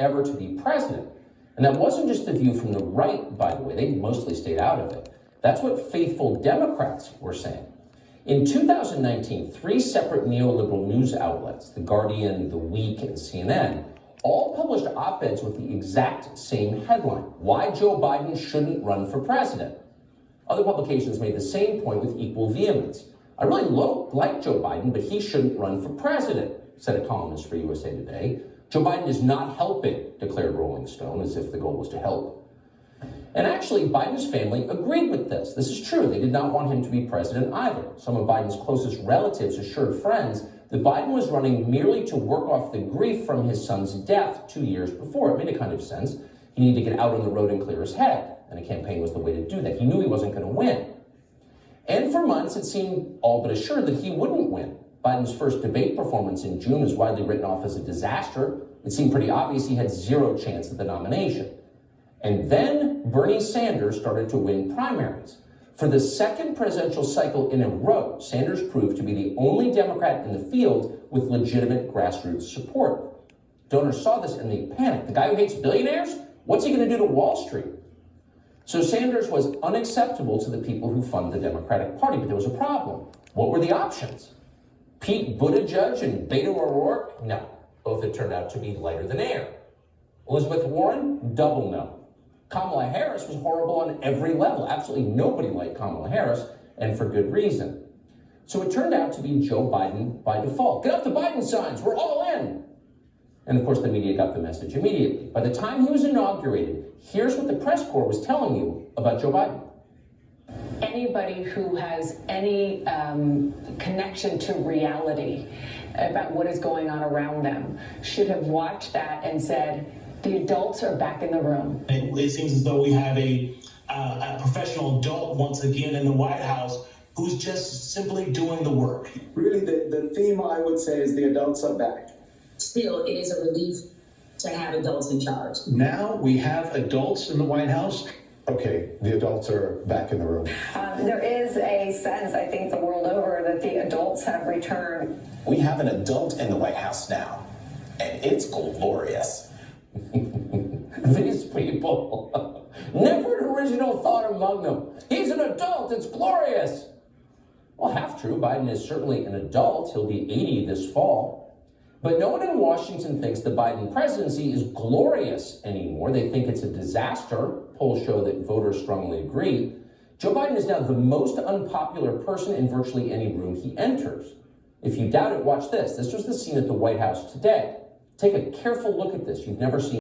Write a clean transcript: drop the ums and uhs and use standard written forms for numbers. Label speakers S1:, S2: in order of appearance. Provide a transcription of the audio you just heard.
S1: ever to be president. And that wasn't just the view from the right, by the way. They mostly stayed out of it. That's what faithful Democrats were saying. In 2019, 3 separate neoliberal news outlets, The Guardian, The Week, and CNN, all published op-eds with the exact same headline: why Joe Biden shouldn't run for president. Other publications made the same point with equal vehemence. I really like Joe Biden, but he shouldn't run for president, said a columnist for USA Today. Joe Biden is not helping, declared Rolling Stone, as if the goal was to help. And actually, Biden's family agreed with this. This is true. They did not want him to be president either. Some of Biden's closest relatives assured friends that Biden was running merely to work off the grief from his son's death 2 years before. It made a kind of sense. He needed to get out on the road and clear his head, and a campaign was the way to do that. He knew he wasn't going to win. And for months, it seemed all but assured that he wouldn't win. Biden's first debate performance in June was widely written off as a disaster. It seemed pretty obvious he had zero chance at the nomination. And then Bernie Sanders started to win primaries. For the second presidential cycle in a row, Sanders proved to be the only Democrat in the field with legitimate grassroots support. Donors saw this and they panicked. The guy who hates billionaires? What's he going to do to Wall Street? So Sanders was unacceptable to the people who fund the Democratic Party, but there was a problem. What were the options? Pete Buttigieg and Beto O'Rourke? No, both had turned out to be lighter than air. Elizabeth Warren? Double no. Kamala Harris was horrible on every level. Absolutely nobody liked Kamala Harris, and for good reason. So it turned out to be Joe Biden by default. Get up the Biden signs, we're all in. And of course, the media got the message immediately. By the time he was inaugurated, here's what the press corps was telling you about Joe Biden.
S2: Anybody who has any connection to reality about what is going on around them should have watched that and said, the adults are back in the room.
S3: It seems as though we have a professional adult once again in the White House who's just simply doing the work.
S4: Really, the theme I would say is the adults are back.
S5: Still, it is a relief to have adults in charge.
S6: Now we have adults in the White House.
S7: Okay, the adults are back in the room.
S8: There is a sense, I think, the world over that the adults have returned.
S9: We have an adult in the White House now, and it's glorious.
S1: These people, never an original thought among them. He's an adult, it's glorious. Well, half true, Biden is certainly an adult. He'll be 80 this fall. But no one in Washington thinks the Biden presidency is glorious anymore. They think it's a disaster. Polls show that voters strongly agree. Joe Biden is now the most unpopular person in virtually any room he enters. If you doubt it, watch this. This was the scene at the White House today. Take a careful look at this. You've never seen